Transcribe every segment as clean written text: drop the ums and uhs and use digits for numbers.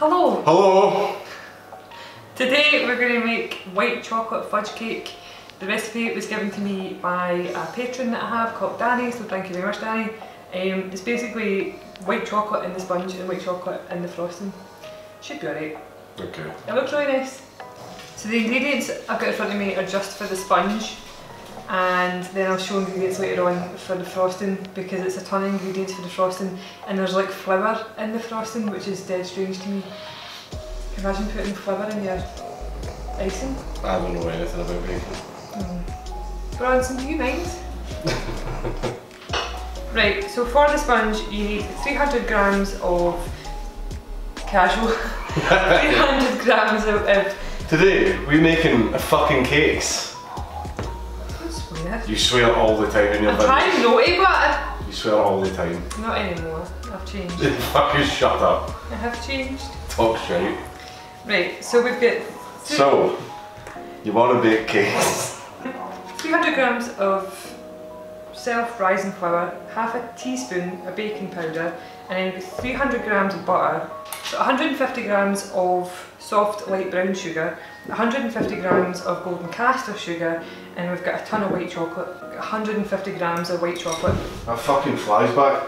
Hello! Hello! Today we're going to make white chocolate fudge cake. The recipe was given to me by a patron that I have called Danny, so thank you very much Danny. It's basically white chocolate in the sponge and white chocolate in the frosting. Should be alright. Okay. It looks really nice. So the ingredients I've got in front of me are just for the sponge, and then I'll show ingredients later on for the frosting because it's a ton of ingredients for the frosting, and there's like flour in the frosting, which is dead strange to me. Can you imagine putting flour in your icing? I don't know anything about baking. Bronson, do you mind? Right, so for the sponge you need 300 grams of casual, 300 grams of... Today, we're making a fucking cakes. You swear all the time in your videos. I'm naughty, but... You swear all the time. Not anymore, I've changed. Fucking shut up. I have changed. Talk shite. Right, so we've got... So, you want to bake cakes. 300 grams of self-rising flour, half a teaspoon of baking powder, and then 300 grams of butter, so 150 grams of soft light brown sugar, 150 grams of golden castor sugar, and we've got a ton of white chocolate, 150 grams of white chocolate. That fucking flies back.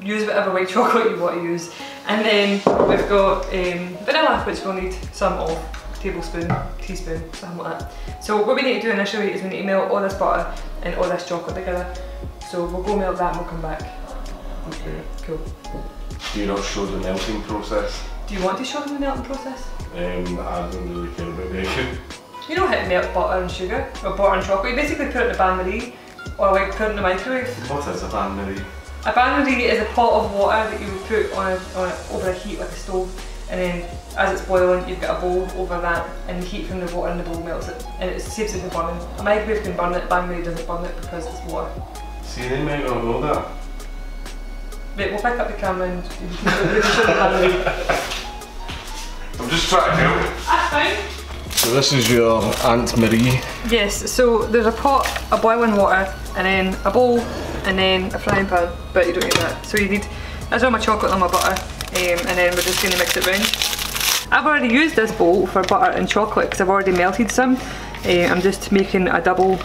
Use whatever white chocolate you want to use. And then we've got vanilla, which we'll need some of, tablespoon, teaspoon, something like that. So what we need to do initially is we need to melt all this butter and all this chocolate together. So we'll go melt that and we'll come back. Okay. Cool. Do you not show the melting process? Do you want to show them the melting process? I don't really care about baking. You know how to melt butter and sugar, or butter and chocolate. You basically put it in a bain-marie, or like put it in the microwave. What is a bain-marie? A bain-marie is a pot of water that you would put over a heat like a stove, and then as it's boiling you've got a bowl over that, and the heat from the water in the bowl melts it, and it saves it from burning. A microwave can burn it, bain-marie doesn't burn it because it's water. See, they might not know that. Right, we'll pick up the camera and you can show the bain-marie. I'm just trying to help. That's fine. So this is your Aunt Marie. Yes, so there's a pot of boiling water, and then a bowl, and then a frying pan, but you don't need that. So you need, that's all my chocolate and my butter, and then we're just going to mix it round. I've already used this bowl for butter and chocolate because I've already melted some. I'm just making a double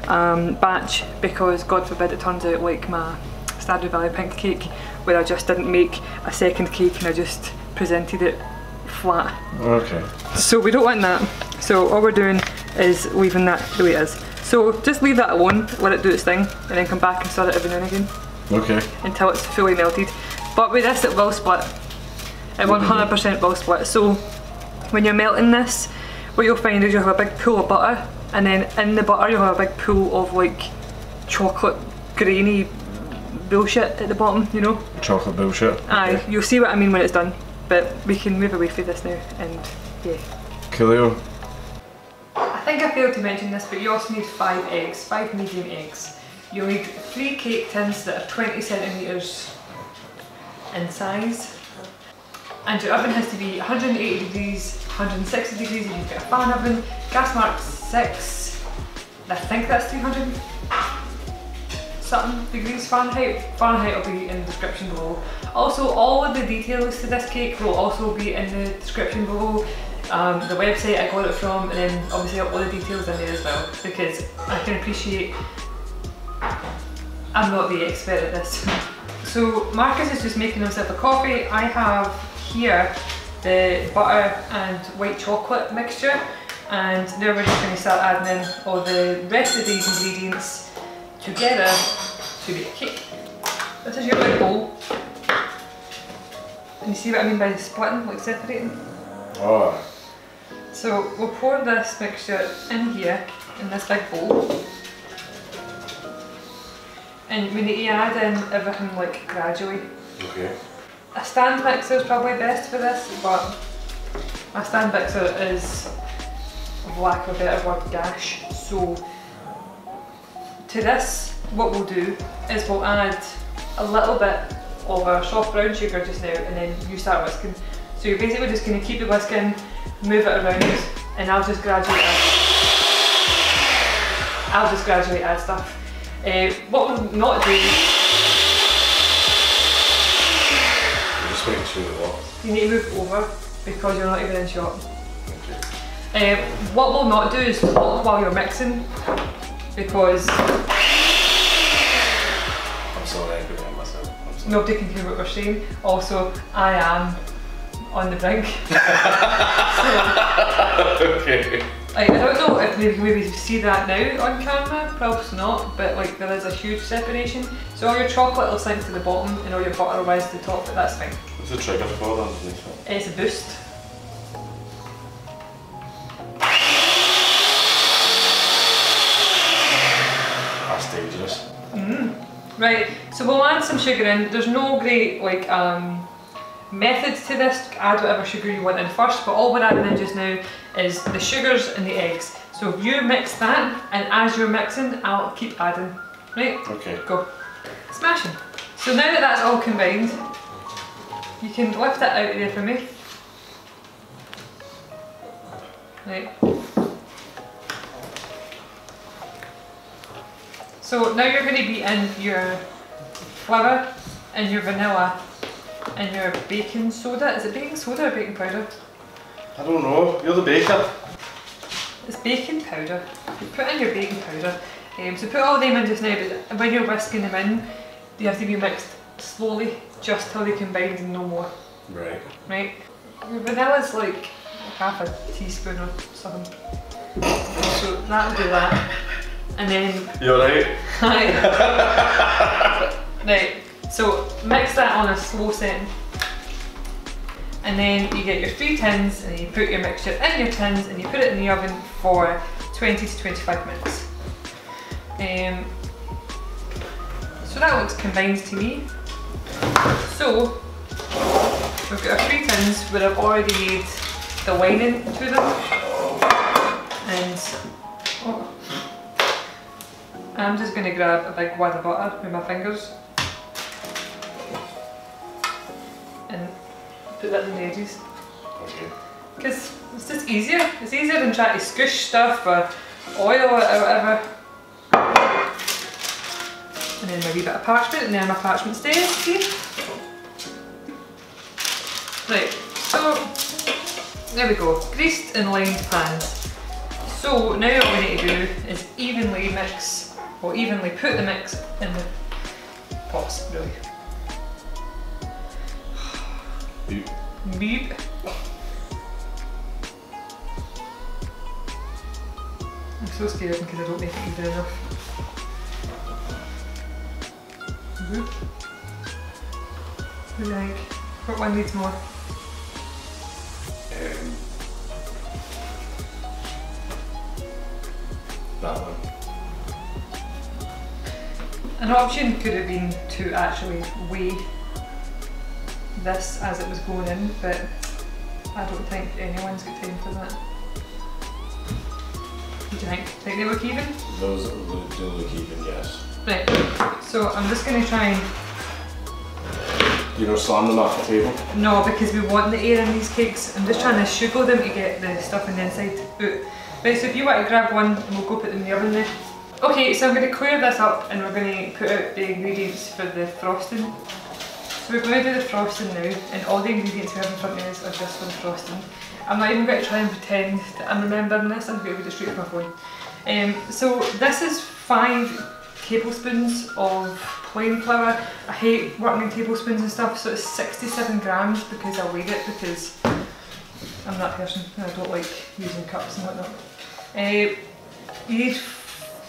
batch because God forbid it turns out like my Stardew Valley pink cake where I just didn't make a second cake and I just presented it flat. Okay. So we don't want that. So all we're doing is leaving that the way it is. So just leave that alone, let it do its thing, and then come back and stir it every now and again. Okay. Until it's fully melted. But with this it will split. It 100% will split. So when you're melting this, what you'll find is you'll have a big pool of butter, and then in the butter you'll have a big pool of like chocolate grainy bullshit at the bottom, you know? Chocolate bullshit. Aye, okay. You'll see what I mean when it's done. But we can move away from this now, and yeah. Coolio. I think I failed to mention this, but you also need 5 eggs, 5 medium eggs. You'll need 3 cake tins that are 20 centimetres in size. And your oven has to be 180 degrees, 160 degrees if you've got a fan oven. Gas mark 6, I think that's 300 something degrees Fahrenheit. Fahrenheit will be in the description below. Also, all of the details to this cake will also be in the description below. The website I got it from, and then obviously all the details in there as well, because I can appreciate I'm not the expert at this. So Marcus is just making himself a coffee. I have here the butter and white chocolate mixture, and there we're just going to start adding in all the rest of these ingredients together to make a cake. This is your big bowl. And you see what I mean by splitting, like separating? Oh. So we'll pour this mixture in here, in this big bowl. And we need to add in everything like gradually. Okay. A stand mixer is probably best for this, but my stand mixer is, for lack of a better word, gash. So to this, what we'll do is we'll add a little bit of our soft brown sugar just now, and then you start whisking. So you're basically just going to keep the whisking, move it around, and I'll just gradually add stuff. What we'll not do... Just making sure it works. You need to move over because you're not even in shot. Okay. What we'll not do is talk while you're mixing because I'm sorry, I couldn't help myself. I'm sorry. nobody can hear what we're saying. Also, I am on the brink. Okay. I don't know if maybe you see that now on camera, probably not, but like there is a huge separation. So all your chocolate will sink to the bottom and all your butter will rise to the top, but that's fine. What's the trigger for that? It's a boost. That's dangerous. Right, so we'll add some sugar in. There's no great like methods to this. Add whatever sugar you want in first, but all we're adding in just now is the sugars and the eggs. So you mix that, and as you're mixing, I'll keep adding. Right? Okay. Go. Smashing. So now that that's all combined, you can lift it out of there for me. Right. So now you're going to be in your flour and your vanilla and your baking soda. Is it baking soda or baking powder? I don't know. You're the baker. It's baking powder. You put in your baking powder. So put all them in just now, but when you're whisking them in, they have to be mixed slowly, just till they combine and no more. Right. Right? Your vanilla's like half a teaspoon or something. So that'll do that. And then... You're right. Right, so mix that on a slow setting. And then you get your 3 tins and you put your mixture in your tins and you put it in the oven for 20 to 25 minutes. So that looks combined to me. So we've got our 3 tins where I've already made the lining to them. And I'm just going to grab a big wad of butter with my fingers and put that in the edges. Okay. Because it's just easier. It's easier than trying to squish stuff or oil or whatever. And then a wee bit of parchment, and then my parchment stays. See? Right, so there we go. Greased and lined pans. So now what we need to do is evenly mix, or evenly put the mix in the pots, really. Beep. Beep. I'm so scared because I don't make it even enough. What do you think? What one needs more? That one. An option could have been to actually weigh this as it was going in, but I don't think anyone's got time for that. What do you think? Think they look even? Those do look even, yes. Right, so I'm just going to try and... You don't slam them off the table? No, because we want the air in these cakes. I'm just trying to sugar them to get the stuff on the inside out. Right, so if you want to grab one, we'll go put them in the oven then. Okay, so I'm going to clear this up and we're going to put out the ingredients for the frosting. So we're going to do the frosting now, and all the ingredients we have in front of us are just for the frosting. I'm not even going to try and pretend that I'm remembering this, I'm going to read it straight from my phone. So this is 5 tablespoons of plain flour. I hate working in tablespoons and stuff, so it's 67 grams because I weighed it because I'm that person and I don't like using cups and whatnot. You need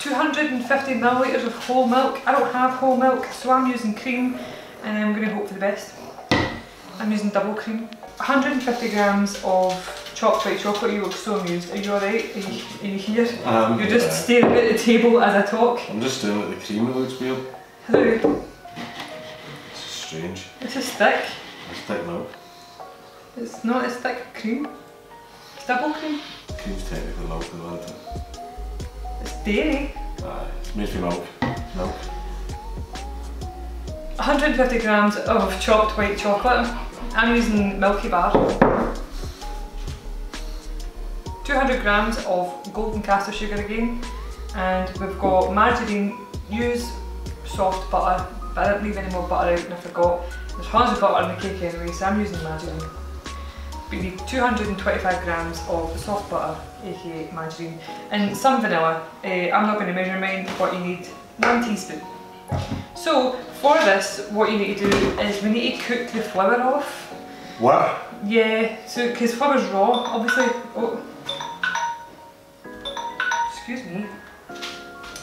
250 millilitres of whole milk. I don't have whole milk, so I'm using cream and I'm going to hope for the best. I'm using double cream. 150 grams of chopped white chocolate. You look so amused. Are you alright? Are you here? You're just staring at the table as I talk. I'm just staring at the cream, it looks weird. How? It's strange. It's just thick. It's thick milk. It's not as thick cream. It's double cream. Cream's technically milk as well, isn't it? It's dairy. Aye, it's made from milk. Milk. 150 grams of chopped white chocolate. I'm using Milky Bar. 200 grams of golden caster sugar again. And we've got margarine. Use soft butter, but I didn't leave any more butter out and I forgot. There's tons of butter in the cake anyway, so I'm using margarine. but you need 225 grams of soft butter, aka margarine, and some vanilla. I'm not going to measure mine, but you need 1 teaspoon. So for this, what you need to do is we need to cook the flour off. What? Yeah, so because flour's raw, obviously. Oh, excuse me.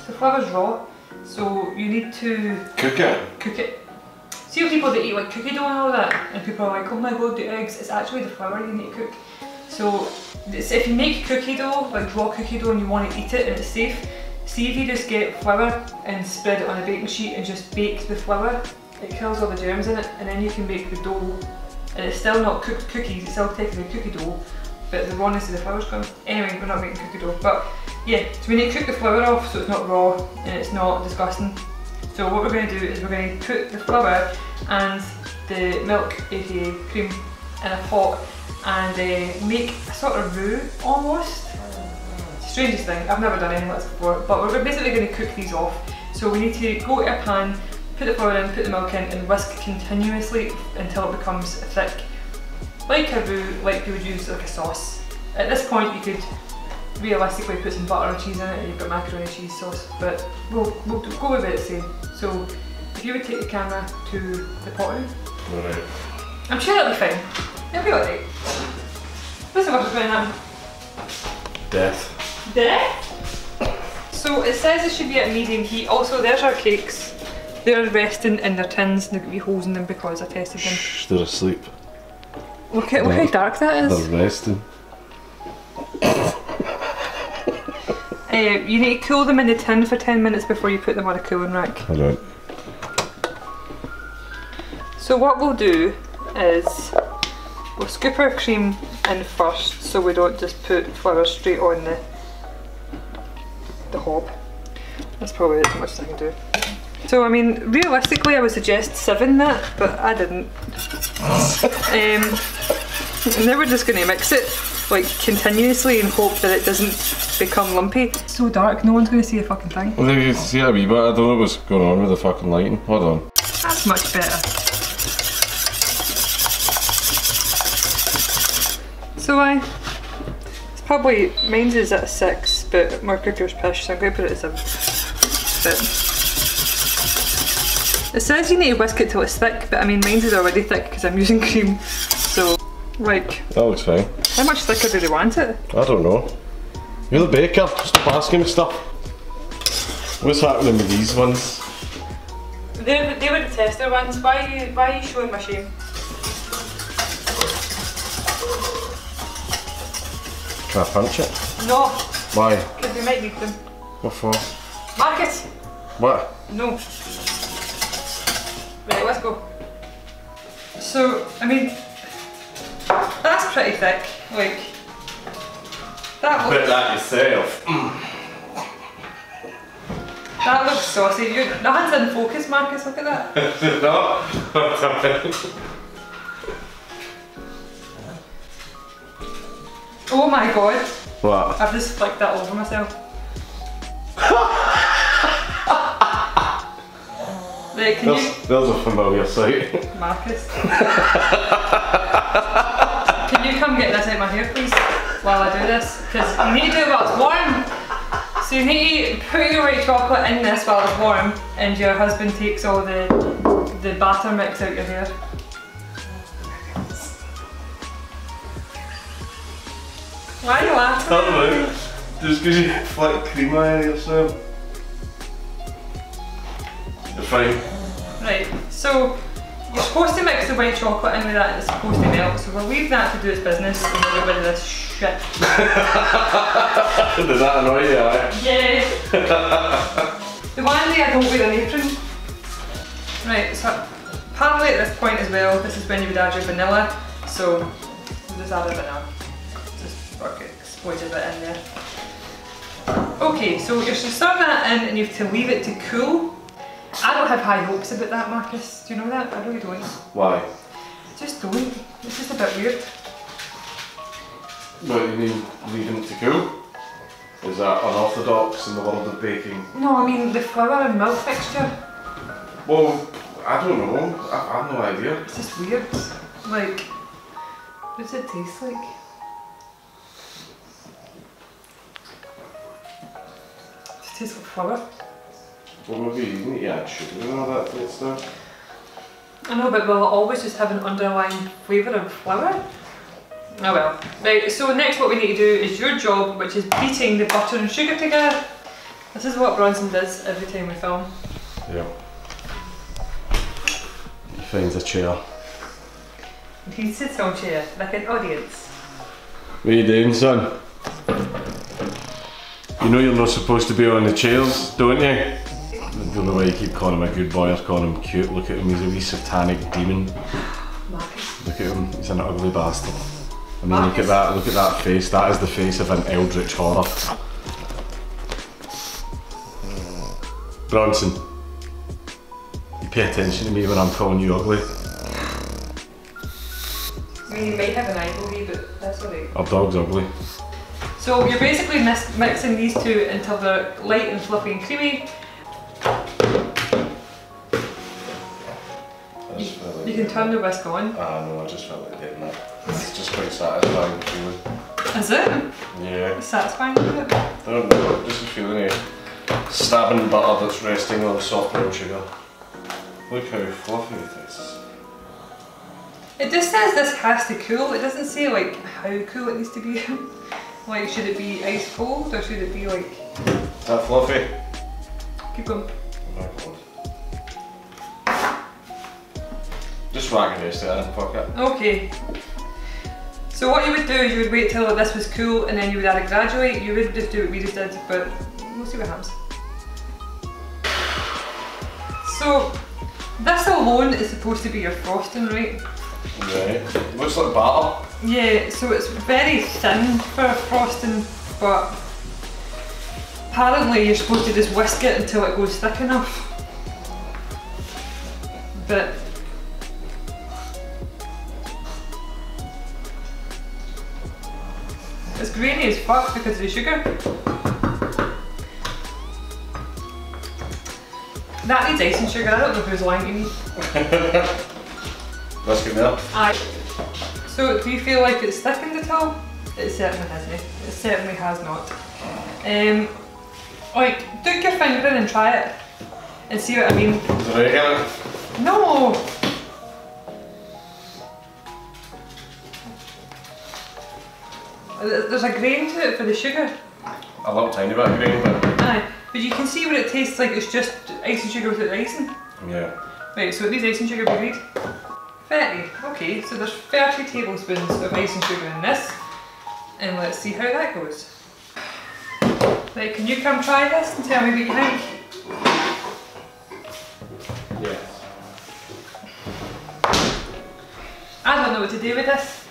So flour's raw, so you need to Cook it? cook it. See people that eat like cookie dough and all that, and people are like, oh my god, the eggs, it's actually the flour you need to cook. So if you make cookie dough, like raw cookie dough, and you want to eat it and it's safe, see if you just get flour and spread it on a baking sheet and just bake the flour, it kills all the germs in it, and then you can make the dough, and it's still not cooked cookies, it's still technically cookie dough, but the rawness of the flour's gone. Anyway, we're not making cookie dough, but yeah, so we need to cook the flour off so it's not raw and it's not disgusting. So what we're going to do is we're going to put the flour and the milk, aka cream, in a pot and make a sort of roux almost. Strangest thing, I've never done anything like this before, but we're basically going to cook these off. So we need to go to a pan, put the flour in, put the milk in, and whisk continuously until it becomes thick. Like a roux, like you would use like a sauce. At this point you could realistically put some butter or cheese in it and you've got macaroni cheese sauce, but we'll go with it the same. So if you would take the camera to the pottery. Alright. I'm sure that'll be fine. It'll be alright. What's the word for that? Death. Death? So it says it should be at medium heat. Also, there's our cakes. They're resting in their tins and they've got wee holes in them because I tested them. Shh, they're asleep. Look at how dark that is. They're resting. You need to cool them in the tin for 10 minutes before you put them on a cooling rack. Alright. So what we'll do is we'll scoop our cream in first so we don't just put flour straight on the hob. That's probably as much as I can do. So I mean, realistically I would suggest sieving that, but I didn't. And then we're just going to mix it like continuously and hope that it doesn't become lumpy. It's so dark, no one's going to see a fucking thing. Well, you can see a wee bit. I don't know what's going on with the fucking lighting. Hold on. That's much better. So it's probably, mine's is at a 6, but my cooker's pish, so I'm going to put it at 7. But it says you need to whisk it till it's thick, but I mean mine's is already thick because I'm using cream, so like... That looks fine. How much thicker do they want it? I don't know. You're the baker, stop asking me stuff. What's happening with these ones? They were the tester ones. Why are you showing my shame? Can I punch it? No. Why? Because we might need them. What for? Marcus! What? No. Right, let's go. So, I mean, that's pretty thick. Like, that looks... Put that yourself. That looks saucy. The hand's in focus, Marcus, look at that. No. Oh my god. What? I've just flicked that over myself. Right, can you... There's a familiar sight. Marcus. Can you come get this out of my hair please, while I do this? Because you need to do it while it's warm. So you need to put your white chocolate in this while it's warm and your husband takes all the batter mix out your hair. Why are you laughing? I don't know. Just because you flick cream out of yourself. You're fine. Right, so you're supposed to mix the white chocolate in with that and it's supposed to melt, so we'll leave that to do its business and we'll get rid of this shit. Does that annoy you, eh? Yeah. The one day I don't wear an apron. Right, so apparently at this point as well, this is when you would add your vanilla, so we'll just add a vanilla. Just work it, squeeze a bit in there. Okay, so you're to serve that in and you have to leave it to cool. I don't have high hopes about that, Marcus. Do you know that? I really don't. Why? Just don't. It's just a bit weird. What, you mean leaving it to cool? Is that unorthodox in the world of baking? No, I mean the flour and milk mixture. Well, I don't know. I have no idea. It's just weird. Like, What does it taste like? It tastes like flour. Well, maybe you need to add sugar and all that good stuff. I know, but will it always just have an underlying flavour of flour? Oh well. Right, so next what we need to do is your job, which is beating the butter and sugar together. This is what Bronson does every time we film. Yeah. He finds a chair. He sits on a chair like an audience. What are you doing, son? You know you're not supposed to be on the chairs, don't you? I don't know why you keep calling him a good boy or calling him cute. Look at him, he's a wee satanic demon. Marcus. Look at him, he's an ugly bastard. I mean, look at that face. That is the face of an eldritch horror. Bronson, you pay attention to me when I'm calling you ugly. I mean, you might have an eyeball, but that's alright. Our dog's ugly. So you're basically mixing these two until they're light and fluffy and creamy. You can turn the whisk on. Ah no, I just felt like getting that. It's just quite satisfying feeling. Is it? Yeah. It's satisfying, isn't it? I don't know, just a feeling of stabbing butter that's resting on soft brown sugar. Look how fluffy it is. It just says this has to cool. It doesn't say like how cool it needs to be. Like, should it be ice cold or should it be like... Is that fluffy? Keep going. Oh my god. Just whack the rest of it in, fuck it. Okay. So what you would do is you would wait till this was cool and then you would add it gradually. You would just do what we just did, but we'll see what happens. So this alone is supposed to be your frosting, right? Right. It looks like batter. Yeah, so it's very thin for frosting, but apparently you're supposed to just whisk it until it goes thick enough. But it's grainy as fuck because of the sugar. That needs icing sugar, I don't know who's lying to me. That's good enough. Aye. So do you feel like it's thickened at all? It certainly hasn't. It certainly has not. Like, dunk your finger in and try it and see what I mean. Is it right again? No! There's a grain to it for the sugar. A little tiny bit of grain, but... Aye, but you can see what it tastes like. It's just icing sugar without the icing. Yeah. Right, so these icing sugar be great. 30. Okay, so there's 30 tablespoons of icing sugar in this. And let's see how that goes. Right, can you come try this and tell me what you think? Yes. I don't know what to do with this.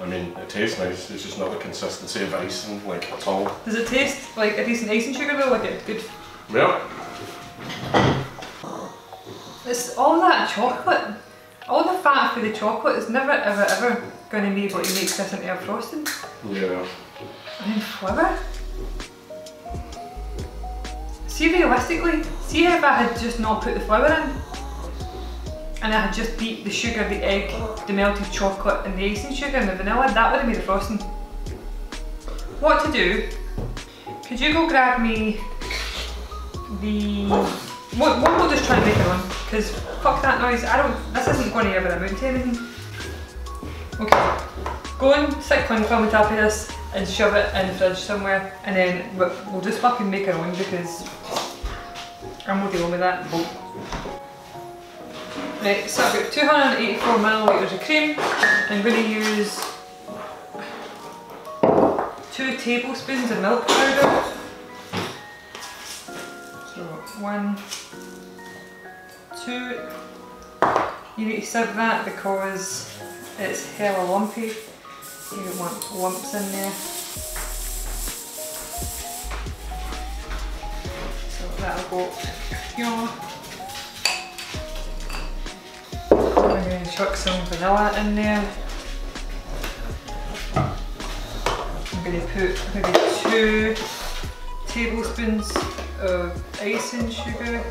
I mean, it tastes nice, it's just not the consistency of icing, like, at all. Does it taste like a decent icing sugar though? Like it's good? Yeah. It's all that chocolate. All the fat for the chocolate is never ever ever going to be able to make this into a frosting. Yeah. And then flour. See, realistically, see if I had just not put the flour in and I had just beat the sugar, the egg, the melted chocolate and the icing sugar and the vanilla, that would have made a frosting. What to do? Could you go grab me the... We'll just try and make it on, because fuck that noise, this isn't going to ever amount to anything. Okay, go and stick cling film on top of this and shove it in the fridge somewhere and then we'll just fucking make our own because I'm not dealing with that. Right, so I've got 284 millilitres of cream. I'm going to use 2 tablespoons of milk powder. So 1, 2. You need to sieve that because it's hella lumpy. You don't want lumps in there. So that'll go here. I'm going to chuck some vanilla in there. I'm going to put maybe 2 tablespoons of icing sugar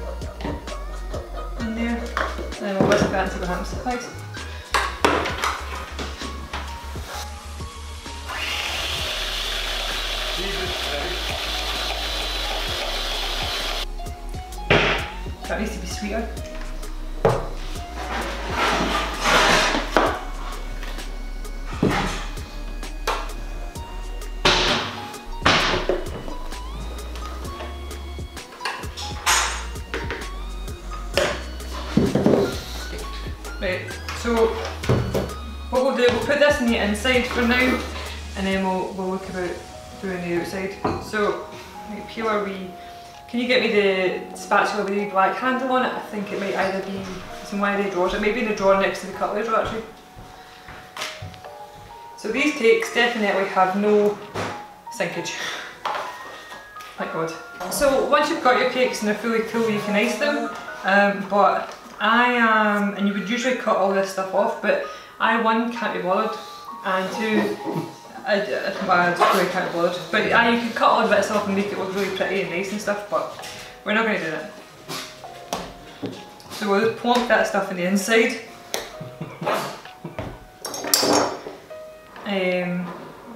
in there. And then we'll whisk that until it happens. Nice. sweeter. Right, so what we'll do, we'll put this in the inside for now, and then we'll look about doing the outside. So, right, peel can you get me the spatula with the black handle on it? I think it might either be in one of the drawers, it may be in the drawer next to the cutlery drawer actually. So these cakes definitely have no sinkage. Thank God. So once you've got your cakes and they're fully cool, you can ice them, but and you would usually cut all this stuff off, but I, one, can't be bothered, and two, I just really can't be bothered. But you can cut all the bits off and make it look really pretty and nice and stuff, but we're not going to do that. So we'll just plonk that stuff in the inside.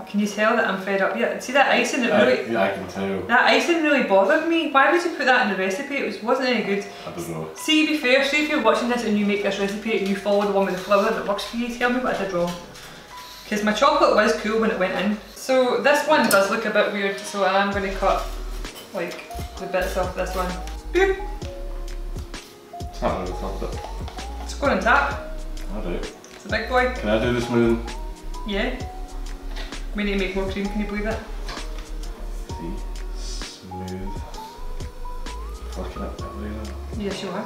Can you tell that I'm fed up yet? See that icing? Yeah, I can tell. That icing really bothered me. Why would you put that in the recipe? It wasn't any good. I don't know. See, to be fair, see if you're watching this and you make this recipe and you follow the one with the flour that works for you, tell me what I did wrong. Because my chocolate was cool when it went in. So this one does look a bit weird, so I'm going to cut like the bits off this one. Boop. It's not really fun, but It's going on tap. Alright. It's a big boy. Can I do the smoothing? Yeah. We need to make more cream, can you believe it? See? Smooth. Fucking up that way now. Yes, you are.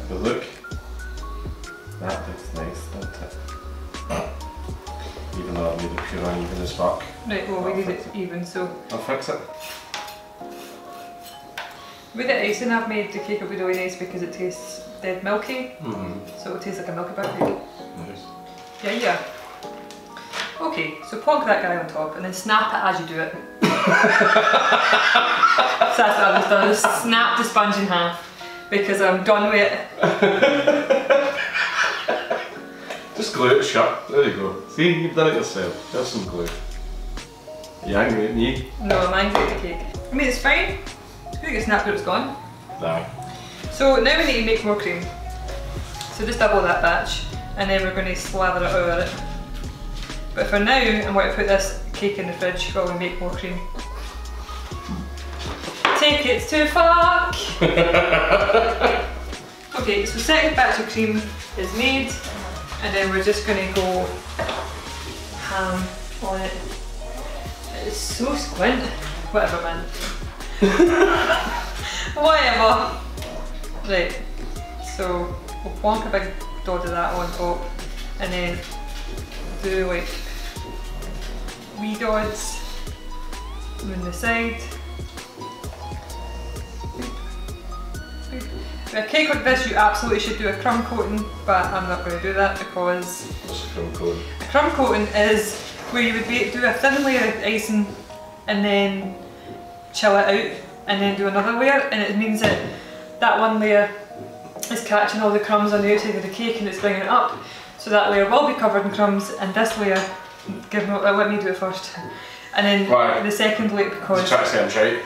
But look. That looks nice, doesn't it? Even though I've made it pure uneven as fuck. Right, well we need it even, so. I'll fix it. With the icing I've made the cake will be really nice because it tastes dead milky. So it'll taste like a milky bar cake. Nice. Yeah, yeah. Okay, so plonk that guy on top and then snap it as you do it. So that's what I've just done, is snap the sponge in half because I'm done with it. Just glue it shut. There you go. See, you've done it yourself. Just some glue. Are you angry at me? No, I'm angry at the cake. I mean, it's fine. It's going to get snapped when it's gone. No. So now we need to make more cream. So just double that batch and then we're going to slather it over it. But for now, I'm going to put this cake in the fridge while we make more cream. Take it to fuck! Okay, so second batch of cream is made and then we're just going to go ham on it. It's so squint. Whatever, man. Whatever. Right, so we'll plonk a big dot of that on top and then do like wee dots on the side. With a cake like this you absolutely should do a crumb coating, but I'm not going to do that because what's a crumb coating? A crumb coating is where you would do a thin layer of icing and then chill it out and then do another layer, and it means that that one layer is catching all the crumbs on the outside of the cake and it's bringing it up. So that layer will be covered in crumbs and this layer, let me do it first. And then the second layer, because... Just try to say I'm straight.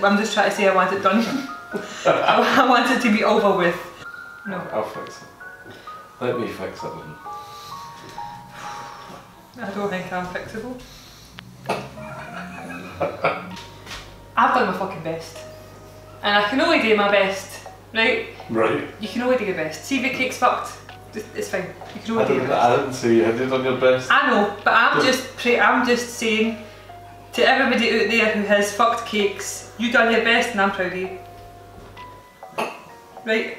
I'm just trying to say I want it done. I want it to be over with. No. I'll fix it. Let me fix it then. I don't think I'm fixable. I've done my fucking best. And I can only do my best, right? Right. You can only do your best. See if your cake's fucked, it's fine. You can only do your best. I didn't say you had done your best. I know, but I'm just saying to everybody out there who has fucked cakes, you done your best and I'm proud of you. Right?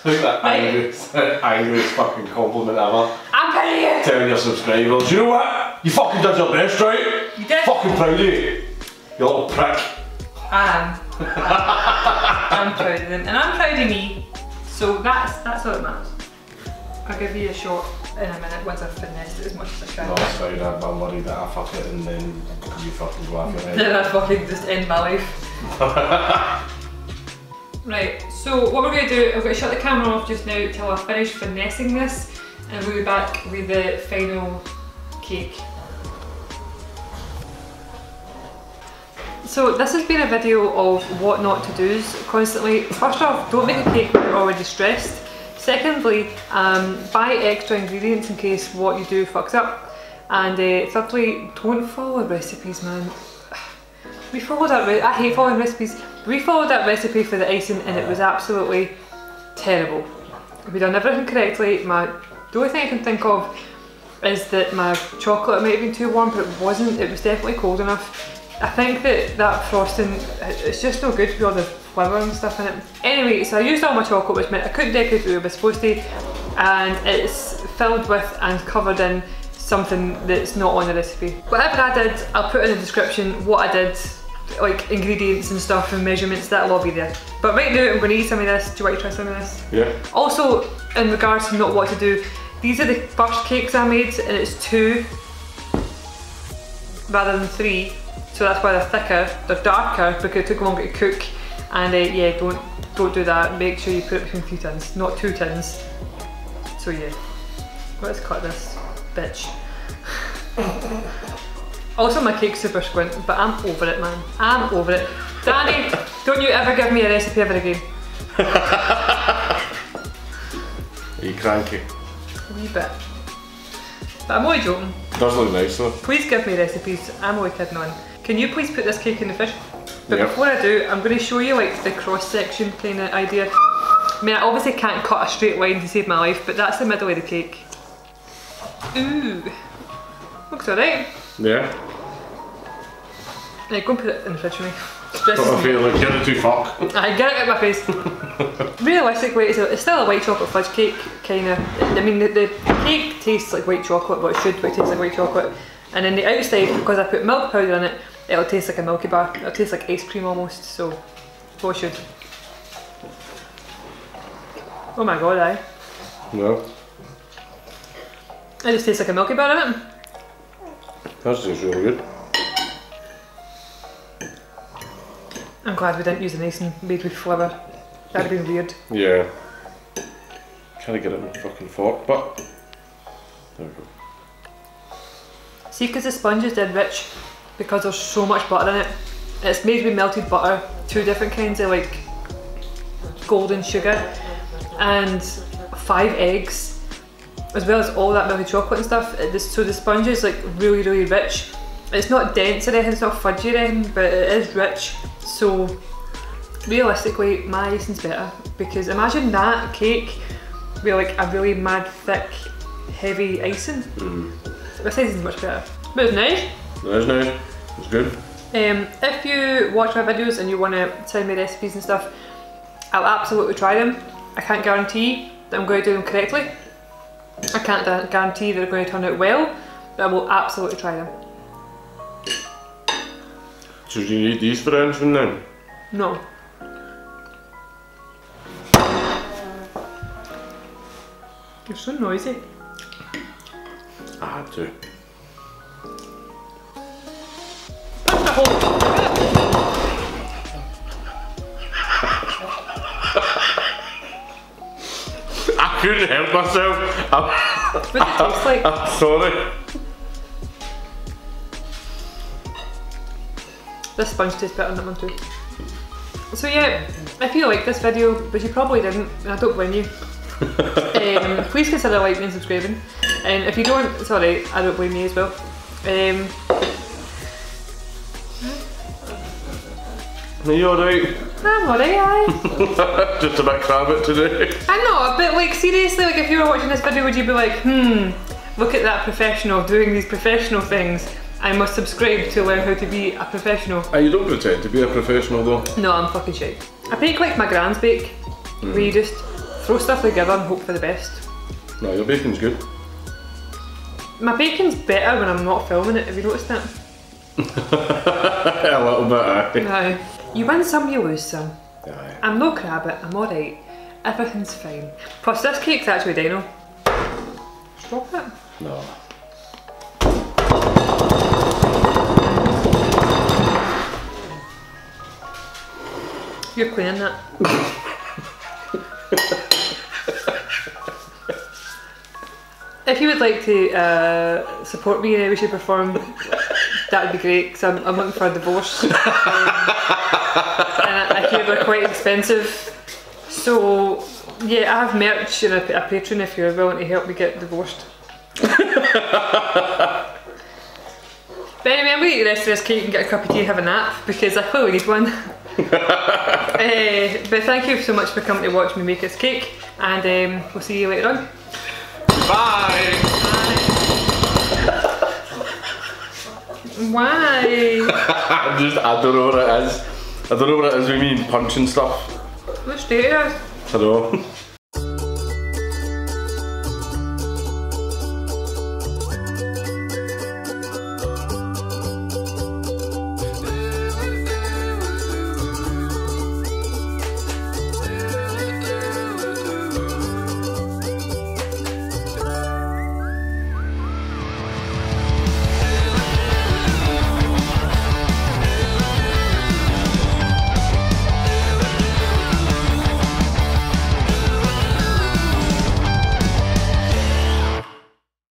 Look at that angriest fucking compliment ever. I'm proud of you! Telling your subscribers, you know what? You fucking did your best, right? You did. Fucking proud of you. You little prick. I'm proud of them, and I'm proud of me. So that's all that matters. I'll give you a shot in a minute once I've finessed it as much as I can. No, it's fine, I'm worried that I fuck it and then you fucking go off your head. Then I fucking just end my life. Right, so what we're going to do, I'm going to shut the camera off just now till I finish finessing this, and we'll be back with the final cake. So this has been a video of what not to do constantly. First off, don't make a cake when you're already stressed. Secondly, buy extra ingredients in case what you do fucks up. And thirdly, don't follow recipes, man. We followed that, I hate following recipes. We followed that recipe for the icing and it was absolutely terrible. We done everything correctly. The only thing I can think of is that my chocolate might have been too warm, but it wasn't. It was definitely cold enough. I think that frosting, it's just no good with all the flavour and stuff in it. Anyway, so I used all my chocolate, which meant I couldn't decorate the way I was supposed to, and it's filled with and covered in something that's not on the recipe. Whatever I did, I'll put in the description what I did, like ingredients and stuff and measurements, that'll all be there. But right now I'm going to eat some of this. Do you want to try some of this? Yeah. Also, in regards to not what to do, these are the first cakes I made and it's 2 rather than 3. So that's why they're thicker, they're darker because it took longer to cook. And yeah, don't do that. Make sure you put it between 3 tins, not 2 tins. So yeah, let's cut this bitch. Also my cake's super squint, but I'm over it, man. I'm over it. Danny, don't you ever give me a recipe ever again. Are you cranky? A wee bit. But I'm only joking. It does look nice though. Please give me recipes, I'm only kidding on. Can you please put this cake in the fish? But yep. Before I do, I'm going to show you like the cross section kind of idea. I mean, I obviously can't cut a straight line to save my life, but that's the middle of the cake. Ooh, looks alright. Yeah. Yeah, go and put it in the fridge for me. I feel like get it too fuck. I get it out my face. Realistically, it's still a white chocolate fudge cake, kind of. I mean, the cake tastes like white chocolate, but it should taste like white chocolate. And then the outside, because I put milk powder in it, it'll taste like a Milky Bar. It'll taste like ice cream almost, so it should. Oh my god, aye. No. It just tastes like a Milky Bar in it. That tastes really good. I'm glad we didn't use an icing made with flavour. That'd have been weird. Yeah. Trying to get it in a fucking fork, but there we go. See, because the sponge is dead rich, because there's so much butter in it, it's made with melted butter, 2 different kinds of like golden sugar, and 5 eggs, as well as all that melted chocolate and stuff. So the sponge is like really, really rich. It's not dense or anything, it's not fudgy or anything, but it is rich. So realistically, my icing's better, because imagine that cake with like a really mad thick, heavy icing. This icing's much better. But it's nice. It is nice. It's good. If you watch my videos and you want to send me recipes and stuff, I'll absolutely try them. I can't guarantee that I'm going to do them correctly. I can't guarantee that they're going to turn out well, but I will absolutely try them. So do you need these for anything then? No. You're so noisy. I had to. That's the whole... I couldn't help myself. What does it taste like? I'm sorry. This sponge tastes better than that one too. So yeah, if you liked this video, which you probably didn't, and I don't blame you, please consider liking and subscribing. And if you don't, sorry, I don't blame you as well. Are you alright? I'm alright, aye. Just a bit crabbit today. I know, but like seriously, like if you were watching this video, would you be like, look at that professional doing these professional things. I must subscribe to learn how to be a professional. You don't pretend to be a professional though. No, I'm fucking shite. I bake like my gran's bake, where you just throw stuff together and hope for the best. No, your bacon's good. My bacon's better when I'm not filming it, have you noticed that? A little bit, aye. No. You win some, you lose some. Aye. I'm no crabbit, I'm alright. Everything's fine. Plus this cake's actually dino. Stop it. No. You're cleaning that. If you would like to support me in any way, shape or form, that'd be great because I'm looking for a divorce. And I hear they're quite expensive. So yeah, I have merch and a Patreon if you're willing to help me get divorced. But anyway, I'm going to eat the rest of this cake and get a cup of tea and have a nap because I clearly need one. But thank you so much for coming to watch me make this cake, and we'll see you later on. Bye! Why? I don't know what it is. I don't know what it is with me and punching stuff. Let's do it. I don't know.